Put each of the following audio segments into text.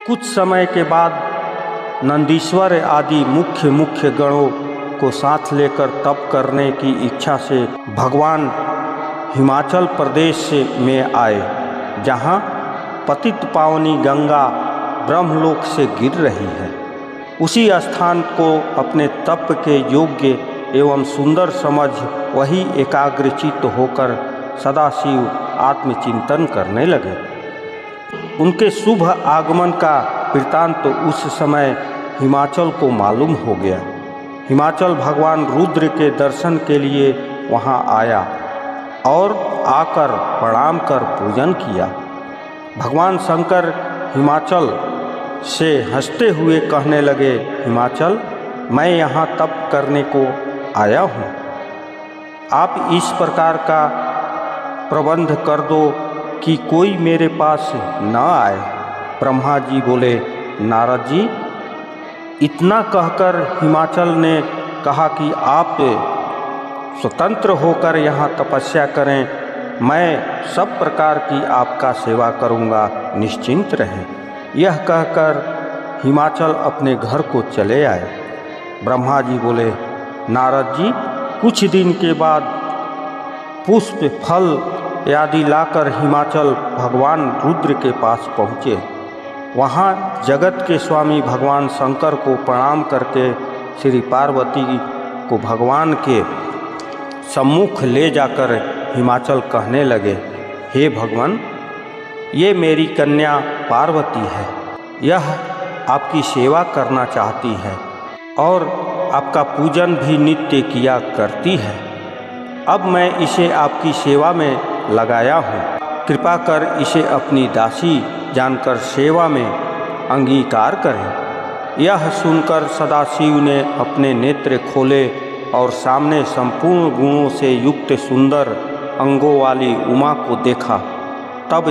कुछ समय के बाद नंदीश्वर आदि मुख्य गणों को साथ लेकर तप करने की इच्छा से भगवान हिमाचल प्रदेश में आए, जहाँ पतित पावनी गंगा ब्रह्मलोक से गिर रही है। उसी स्थान को अपने तप के योग्य एवं सुंदर समझ वही एकाग्रचित्त होकर सदाशिव आत्मचिंतन करने लगे। उनके शुभ आगमन का वृत्तांत तो उस समय हिमाचल को मालूम हो गया। हिमाचल भगवान रुद्र के दर्शन के लिए वहां आया और आकर प्रणाम कर पूजन किया। भगवान शंकर हिमाचल से हंसते हुए कहने लगे, हिमाचल, मैं यहाँ तप करने को आया हूँ, आप इस प्रकार का प्रबंध कर दो कि कोई मेरे पास न आए। ब्रह्मा जी बोले, नारद जी, इतना कहकर हिमाचल ने कहा कि आप स्वतंत्र होकर यहाँ तपस्या करें, मैं सब प्रकार की आपका सेवा करूँगा, निश्चिंत रहें। यह कहकर हिमाचल अपने घर को चले आए। ब्रह्मा जी बोले, नारद जी, कुछ दिन के बाद पुष्प फल आदि लाकर हिमाचल भगवान रुद्र के पास पहुँचे। वहाँ जगत के स्वामी भगवान शंकर को प्रणाम करके श्री पार्वती को भगवान के सम्मुख ले जाकर हिमाचल कहने लगे, हे भगवान, ये मेरी कन्या पार्वती है, यह आपकी सेवा करना चाहती है और आपका पूजन भी नित्य किया करती है। अब मैं इसे आपकी सेवा में लगाया हूँ, कृपा कर इसे अपनी दासी जानकर सेवा में अंगीकार करें। यह सुनकर सदाशिव ने अपने नेत्र खोले और सामने संपूर्ण गुणों से युक्त सुंदर अंगों वाली उमा को देखा। तब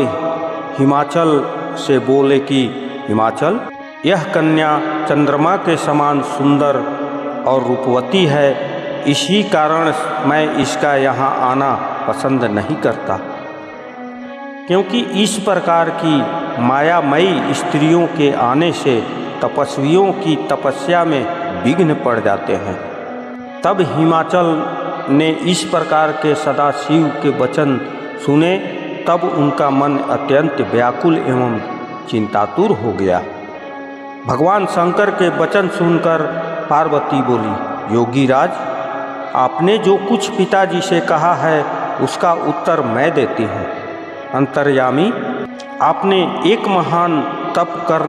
हिमाचल से बोले कि हिमाचल, यह कन्या चंद्रमा के समान सुंदर और रूपवती है, इसी कारण मैं इसका यहाँ आना पसंद नहीं करता, क्योंकि इस प्रकार की मायामयी स्त्रियों के आने से तपस्वियों की तपस्या में विघ्न पड़ जाते हैं। तब हिमाचल ने इस प्रकार के सदाशिव के वचन सुने, तब उनका मन अत्यंत व्याकुल एवं चिंतातुर हो गया। भगवान शंकर के वचन सुनकर पार्वती बोली, योगीराज, आपने जो कुछ पिताजी से कहा है उसका उत्तर मैं देती हूँ। अंतर्यामी, आपने एक महान तप कर